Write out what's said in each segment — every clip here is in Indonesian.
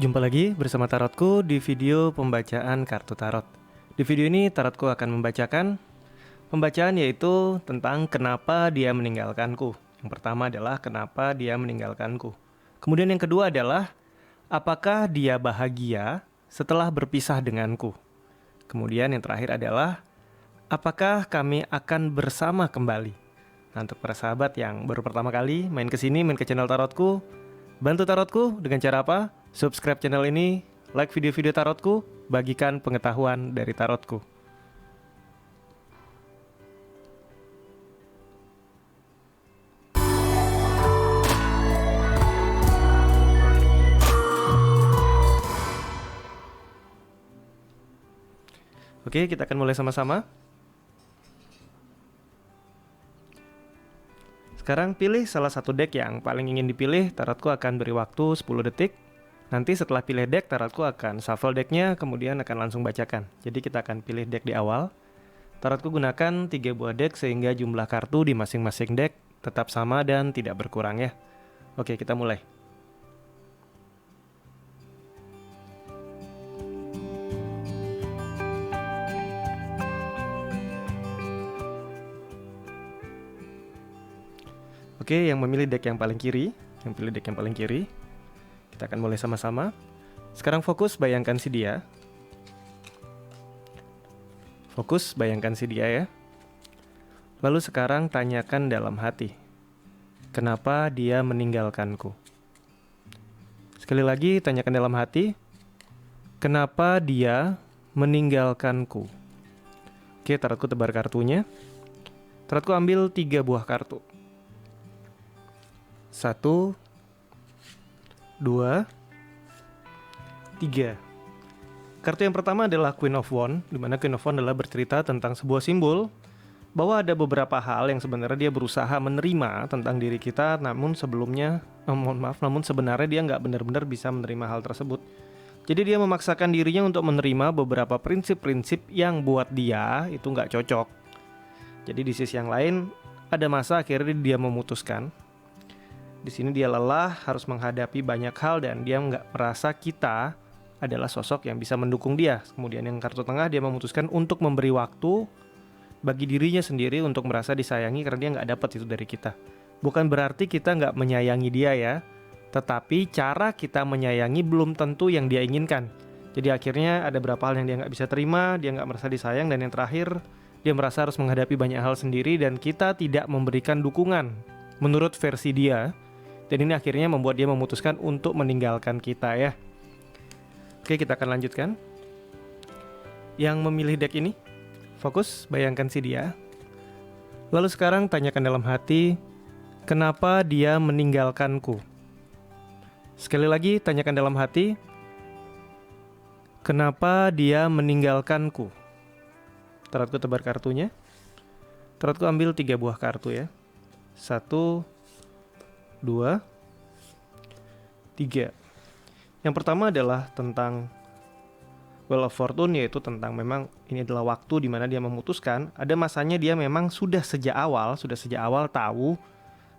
Jumpa lagi bersama Tarotku di video pembacaan kartu tarot. Di video ini Tarotku akan membacakan pembacaan yaitu tentang kenapa dia meninggalkanku. Yang pertama adalah kenapa dia meninggalkanku. Kemudian yang kedua adalah apakah dia bahagia setelah berpisah denganku. Kemudian yang terakhir adalah apakah kami akan bersama kembali. Nah, untuk para sahabat yang baru pertama kali main ke sini, main ke channel Tarotku, bantu Tarotku dengan cara apa? Subscribe channel ini, like video-video Tarotku, bagikan pengetahuan dari Tarotku. Oke, kita akan mulai sama-sama. Sekarang pilih salah satu deck yang paling ingin dipilih. Tarotku akan beri waktu 10 detik. Nanti setelah pilih deck, Tarotku akan shuffle decknya, kemudian akan langsung bacakan. Jadi kita akan pilih deck di awal. Tarotku gunakan 3 buah deck sehingga jumlah kartu di masing-masing deck tetap sama dan tidak berkurang ya. Oke, kita mulai. Oke, yang memilih deck yang paling kiri, kita akan mulai sama-sama. Sekarang fokus bayangkan si dia. Fokus bayangkan si dia ya. Lalu sekarang tanyakan dalam hati, kenapa dia meninggalkanku? Sekali lagi tanyakan dalam hati, kenapa dia meninggalkanku? Oke, Tarotku tebar kartunya. Tarotku ambil 3 buah kartu. 1, 2, 3. Kartu yang pertama adalah Queen of Wands, di mana Queen of Wands adalah bercerita tentang sebuah simbol bahwa ada beberapa hal yang sebenarnya dia berusaha menerima tentang diri kita, namun sebenarnya dia nggak benar-benar bisa menerima hal tersebut. Jadi dia memaksakan dirinya untuk menerima beberapa prinsip-prinsip yang buat dia itu nggak cocok. Jadi di sisi yang lain, ada masa akhirnya dia memutuskan. Di sini dia lelah, harus menghadapi banyak hal dan dia nggak merasa kita adalah sosok yang bisa mendukung dia. Kemudian yang kartu tengah, dia memutuskan untuk memberi waktu bagi dirinya sendiri untuk merasa disayangi karena dia nggak dapat itu dari kita. Bukan berarti kita nggak menyayangi dia ya, tetapi cara kita menyayangi belum tentu yang dia inginkan. Jadi akhirnya ada beberapa hal yang dia nggak bisa terima, dia nggak merasa disayang, dan yang terakhir dia merasa harus menghadapi banyak hal sendiri dan kita tidak memberikan dukungan menurut versi dia. Dan ini akhirnya membuat dia memutuskan untuk meninggalkan kita ya. Oke, kita akan lanjutkan. Yang memilih deck ini, fokus, bayangkan si dia. Lalu sekarang tanyakan dalam hati, kenapa dia meninggalkanku? Sekali lagi, tanyakan dalam hati, kenapa dia meninggalkanku? Tarotku tebar kartunya. Tarotku ambil 3 buah kartu ya. 1, 2, 3. Yang pertama adalah tentang Wheel of Fortune, yaitu tentang memang ini adalah waktu di mana dia memutuskan. Ada masanya dia memang sudah sejak awal tahu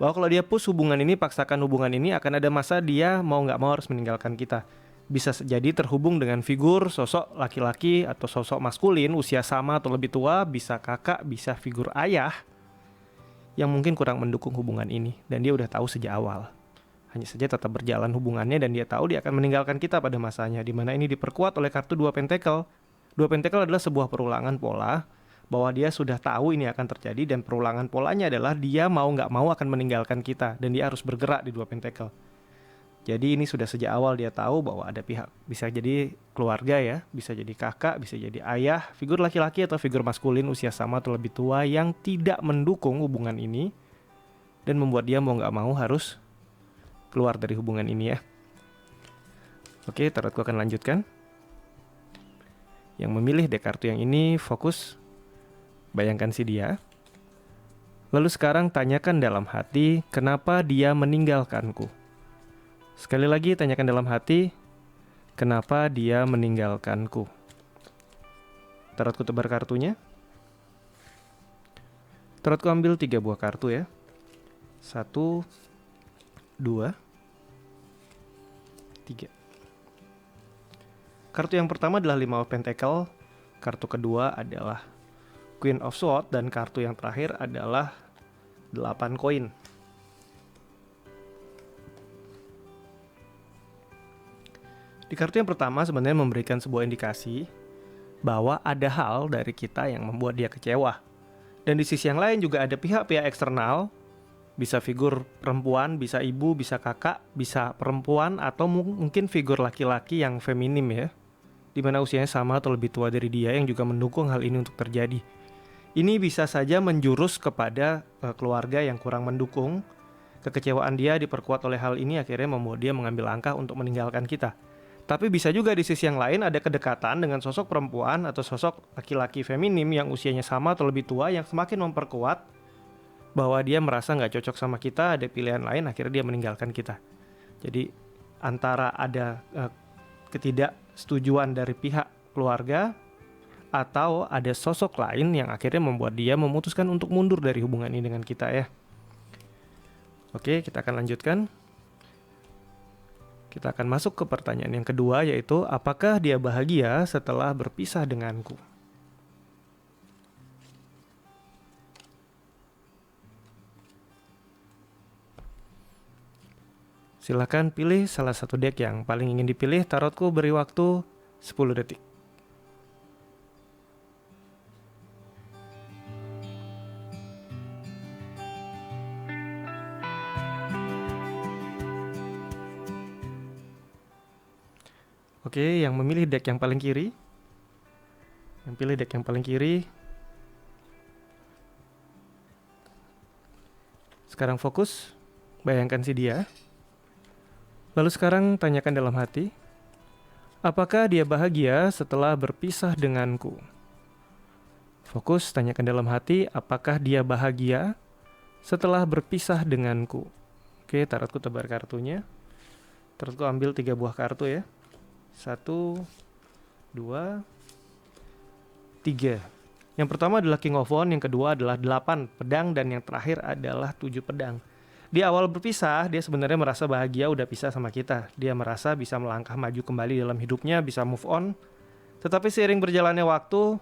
bahwa kalau dia push hubungan ini, paksakan hubungan ini, akan ada masa dia mau nggak mau harus meninggalkan kita. Bisa jadi terhubung dengan figur sosok laki-laki atau sosok maskulin usia sama atau lebih tua, bisa kakak, bisa figur ayah yang mungkin kurang mendukung hubungan ini, dan dia udah tahu sejak awal. Hanya saja tetap berjalan hubungannya dan dia tahu dia akan meninggalkan kita pada masanya, di mana ini diperkuat oleh kartu 2 Pentacle. 2 Pentacle adalah sebuah perulangan pola bahwa dia sudah tahu ini akan terjadi, dan perulangan polanya adalah dia mau nggak mau akan meninggalkan kita dan dia harus bergerak di 2 Pentacle. Jadi ini sudah sejak awal dia tahu bahwa ada pihak, bisa jadi keluarga ya, bisa jadi kakak, bisa jadi ayah, figur laki-laki atau figur maskulin usia sama atau lebih tua yang tidak mendukung hubungan ini dan membuat dia mau nggak mau harus keluar dari hubungan ini ya. Oke, Tarotku akan lanjutkan. Yang memilih deck kartu yang ini, fokus, bayangkan si dia. Lalu sekarang tanyakan dalam hati, kenapa dia meninggalkanku? Sekali lagi tanyakan dalam hati, kenapa dia meninggalkanku? Tarotku tebar kartunya. Tarotku ambil 3 buah kartu ya. 1, 2, 3. Kartu yang pertama adalah 5 of Pentacle, kartu kedua adalah Queen of Swords, dan kartu yang terakhir adalah 8 koin. Di kartu yang pertama sebenarnya memberikan sebuah indikasi bahwa ada hal dari kita yang membuat dia kecewa. Dan di sisi yang lain juga ada pihak-pihak eksternal, bisa figur perempuan, bisa ibu, bisa kakak, bisa perempuan, atau mungkin figur laki-laki yang feminim ya, dimana usianya sama atau lebih tua dari dia yang juga mendukung hal ini untuk terjadi. Ini bisa saja menjurus kepada keluarga yang kurang mendukung. Kekecewaan dia diperkuat oleh hal ini akhirnya membuat dia mengambil langkah untuk meninggalkan kita. Tapi bisa juga di sisi yang lain ada kedekatan dengan sosok perempuan atau sosok laki-laki feminim yang usianya sama atau lebih tua yang semakin memperkuat bahwa dia merasa nggak cocok sama kita, ada pilihan lain, akhirnya dia meninggalkan kita. Jadi antara ada ketidaksetujuan dari pihak keluarga atau ada sosok lain yang akhirnya membuat dia memutuskan untuk mundur dari hubungan ini dengan kita ya. Oke, kita akan lanjutkan. Kita akan masuk ke pertanyaan yang kedua, yaitu apakah dia bahagia setelah berpisah denganku? Silakan pilih salah satu deck yang paling ingin dipilih. Tarotku beri waktu 10 detik. Oke, yang memilih deck yang paling kiri. Yang pilih deck yang paling kiri. Sekarang fokus, bayangkan si dia. Lalu sekarang tanyakan dalam hati, apakah dia bahagia setelah berpisah denganku? Fokus, tanyakan dalam hati, apakah dia bahagia setelah berpisah denganku? Oke, tarotku tebar kartunya. Tarotku ambil 3 buah kartu ya. 1, 2, 3. Yang pertama adalah King of Wands, yang kedua adalah 8 pedang, dan yang terakhir adalah 7 pedang. Di awal berpisah, dia sebenarnya merasa bahagia udah pisah sama kita. Dia merasa bisa melangkah maju kembali dalam hidupnya, bisa move on. Tetapi seiring berjalannya waktu,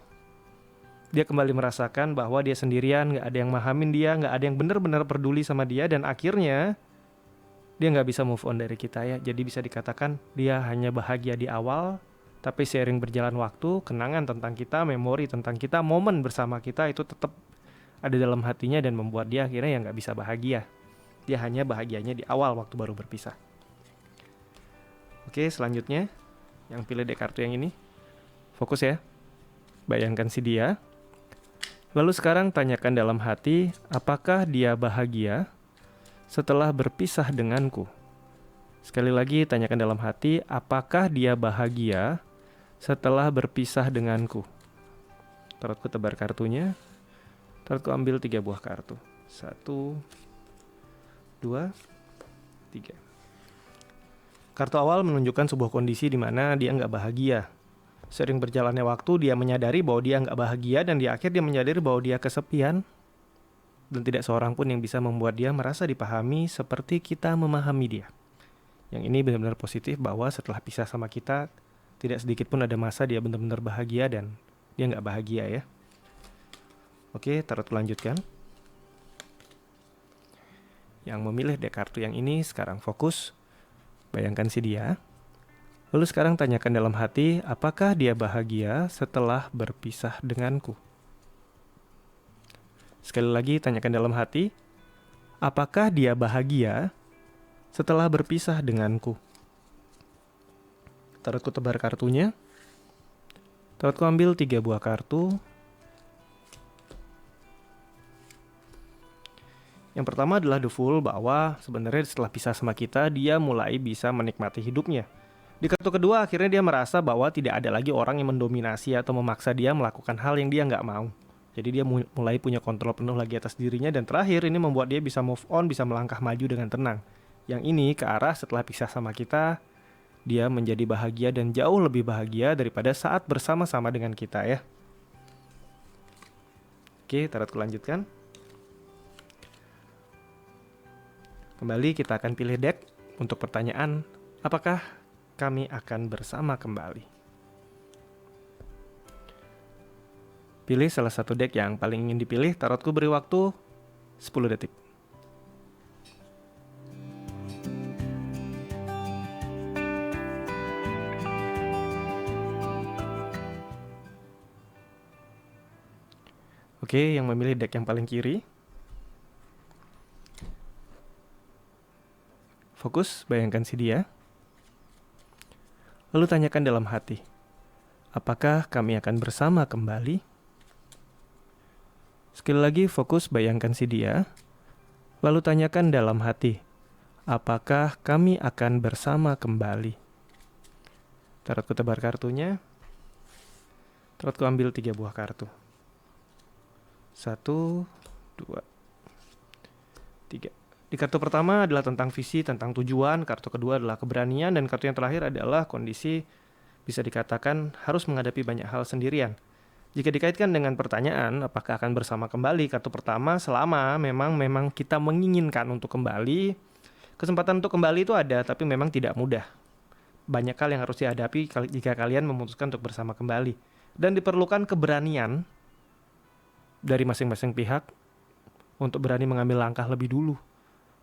dia kembali merasakan bahwa dia sendirian, gak ada yang mahamin dia, gak ada yang benar-benar peduli sama dia, dan akhirnya dia nggak bisa move on dari kita ya. Jadi bisa dikatakan dia hanya bahagia di awal, tapi seiring berjalan waktu, kenangan tentang kita, memori tentang kita, momen bersama kita itu tetap ada dalam hatinya dan membuat dia akhirnya ya nggak bisa bahagia. Dia hanya bahagianya di awal waktu baru berpisah. Oke, selanjutnya yang pilih deck kartu yang ini, fokus ya. Bayangkan si dia. Lalu sekarang tanyakan dalam hati, apakah dia bahagia setelah berpisah denganku? Sekali lagi tanyakan dalam hati, apakah dia bahagia setelah berpisah denganku? Tarotku tebar kartunya. Tarotku ambil 3 buah kartu. 1, 2, 3. Kartu awal menunjukkan sebuah kondisi di mana dia nggak bahagia. Sering berjalannya waktu, dia menyadari bahwa dia nggak bahagia, dan di akhir dia menyadari bahwa dia kesepian. Dan tidak seorang pun yang bisa membuat dia merasa dipahami seperti kita memahami dia. Yang ini benar-benar positif bahwa setelah pisah sama kita, tidak sedikit pun ada masa dia benar-benar bahagia dan dia nggak bahagia ya. Oke, tarot lanjutkan. Yang memilih deck kartu yang ini sekarang fokus, bayangkan si dia. Lalu sekarang tanyakan dalam hati, apakah dia bahagia setelah berpisah denganku? Sekali lagi tanyakan dalam hati, apakah dia bahagia setelah berpisah denganku? Tarotku tebar kartunya. Tarotku ambil 3 buah kartu. Yang pertama adalah The Fool, bahwa sebenarnya setelah pisah sama kita, dia mulai bisa menikmati hidupnya. Di kartu kedua, akhirnya dia merasa bahwa tidak ada lagi orang yang mendominasi atau memaksa dia melakukan hal yang dia nggak mau. Jadi dia mulai punya kontrol penuh lagi atas dirinya, dan terakhir ini membuat dia bisa move on, bisa melangkah maju dengan tenang. Yang ini ke arah setelah pisah sama kita, dia menjadi bahagia dan jauh lebih bahagia daripada saat bersama-sama dengan kita ya. Oke, tarotku lanjutkan. Kembali kita akan pilih deck untuk pertanyaan, apakah kami akan bersama kembali? Pilih salah satu deck yang paling ingin dipilih. Tarotku beri waktu 10 detik. Oke, yang memilih deck yang paling kiri. Fokus, bayangkan si dia. Lalu tanyakan dalam hati, apakah kami akan bersama kembali? Sekali lagi fokus, bayangkan si dia. Lalu tanyakan dalam hati, apakah kami akan bersama kembali? Tarotku tebar kartunya. Tarotku ambil 3 buah kartu. 1, 2, 3. Di kartu pertama adalah tentang visi, tentang tujuan. Kartu kedua adalah keberanian. Dan kartu yang terakhir adalah kondisi bisa dikatakan harus menghadapi banyak hal sendirian. Jika dikaitkan dengan pertanyaan, apakah akan bersama kembali? Kartu pertama, selama memang kita menginginkan untuk kembali, kesempatan untuk kembali itu ada, tapi memang tidak mudah. Banyak hal yang harus dihadapi jika kalian memutuskan untuk bersama kembali. Dan diperlukan keberanian dari masing-masing pihak untuk berani mengambil langkah lebih dulu.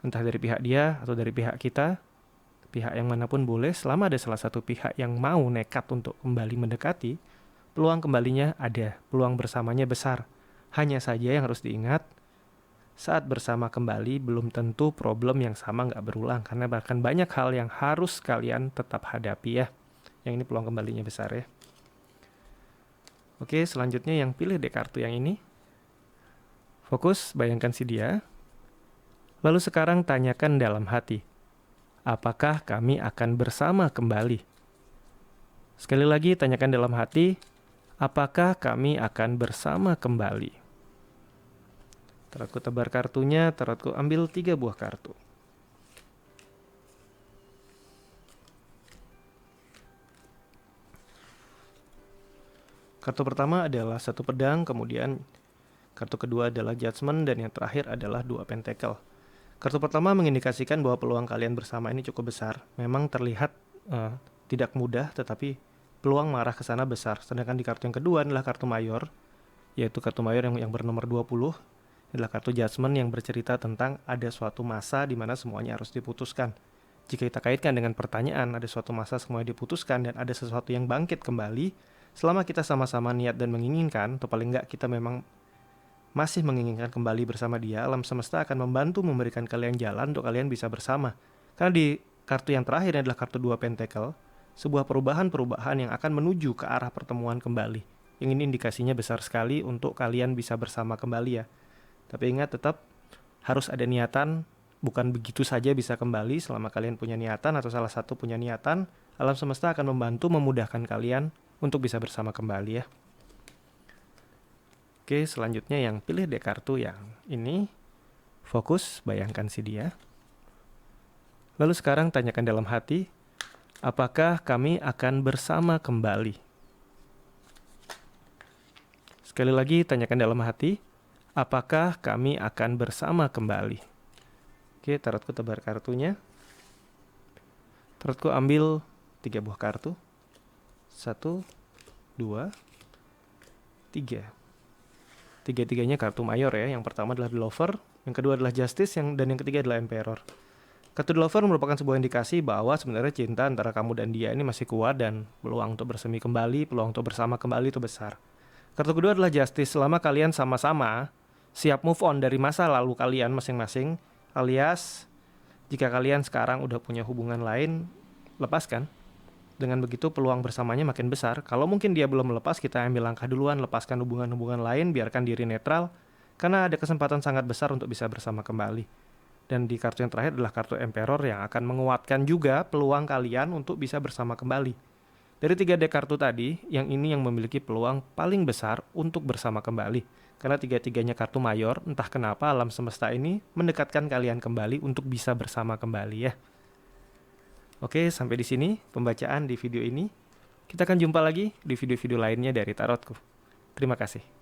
Entah dari pihak dia atau dari pihak kita, pihak yang manapun boleh, selama ada salah satu pihak yang mau nekat untuk kembali mendekati, peluang kembalinya ada, peluang bersamanya besar. Hanya saja yang harus diingat, saat bersama kembali belum tentu problem yang sama nggak berulang, karena bahkan banyak hal yang harus kalian tetap hadapi ya. Yang ini peluang kembalinya besar ya. Oke, selanjutnya yang pilih dek kartu yang ini. Fokus, bayangkan si dia. Lalu sekarang tanyakan dalam hati, apakah kami akan bersama kembali? Sekali lagi tanyakan dalam hati, apakah kami akan bersama kembali? Tarotku tebar kartunya, tarotku ambil 3 buah kartu. Kartu pertama adalah 1 pedang, kemudian kartu kedua adalah Judgment, dan yang terakhir adalah 2 pentacle. Kartu pertama mengindikasikan bahwa peluang kalian bersama ini cukup besar. Memang terlihat tidak mudah, tetapi peluang mengarah ke sana besar. Sedangkan di kartu yang kedua adalah kartu mayor, yaitu kartu mayor yang bernomor 20. Adalah kartu Judgment yang bercerita tentang ada suatu masa di mana semuanya harus diputuskan. Jika kita kaitkan dengan pertanyaan, ada suatu masa semuanya diputuskan dan ada sesuatu yang bangkit kembali, selama kita sama-sama niat dan menginginkan, atau paling enggak kita memang masih menginginkan kembali bersama dia, alam semesta akan membantu memberikan kalian jalan untuk kalian bisa bersama. Karena di kartu yang terakhir adalah kartu 2 pentacle, sebuah perubahan-perubahan yang akan menuju ke arah pertemuan kembali. Yang ini indikasinya besar sekali untuk kalian bisa bersama kembali ya. Tapi ingat, tetap harus ada niatan, bukan begitu saja bisa kembali. Selama kalian punya niatan atau salah satu punya niatan, alam semesta akan membantu memudahkan kalian untuk bisa bersama kembali ya. Oke, selanjutnya yang pilih dek kartu yang ini. Fokus, bayangkan si dia. Lalu sekarang tanyakan dalam hati, apakah kami akan bersama kembali? Sekali lagi tanyakan dalam hati, apakah kami akan bersama kembali? Oke, tarotku tebar kartunya. Tarotku ambil 3 buah kartu. 1, 2, 3. Tiga-tiganya kartu mayor ya. Yang pertama adalah The Lover, yang kedua adalah Justice, dan yang ketiga adalah Emperor. Kartu The Lover merupakan sebuah indikasi bahwa sebenarnya cinta antara kamu dan dia ini masih kuat dan peluang untuk bersemi kembali, peluang untuk bersama kembali itu besar. Kartu kedua adalah Justice, selama kalian sama-sama siap move on dari masa lalu kalian masing-masing, alias jika kalian sekarang udah punya hubungan lain, lepaskan. Dengan begitu peluang bersamanya makin besar. Kalau mungkin dia belum melepas, kita ambil langkah duluan, lepaskan hubungan-hubungan lain, biarkan diri netral, karena ada kesempatan sangat besar untuk bisa bersama kembali. Dan di kartu yang terakhir adalah kartu Emperor yang akan menguatkan juga peluang kalian untuk bisa bersama kembali. Dari 3 dek kartu tadi, yang ini yang memiliki peluang paling besar untuk bersama kembali. Karena 3-tiganya kartu mayor, entah kenapa alam semesta ini mendekatkan kalian kembali untuk bisa bersama kembali ya. Oke, sampai di sini pembacaan di video ini. Kita akan jumpa lagi di video-video lainnya dari Tarotku. Terima kasih.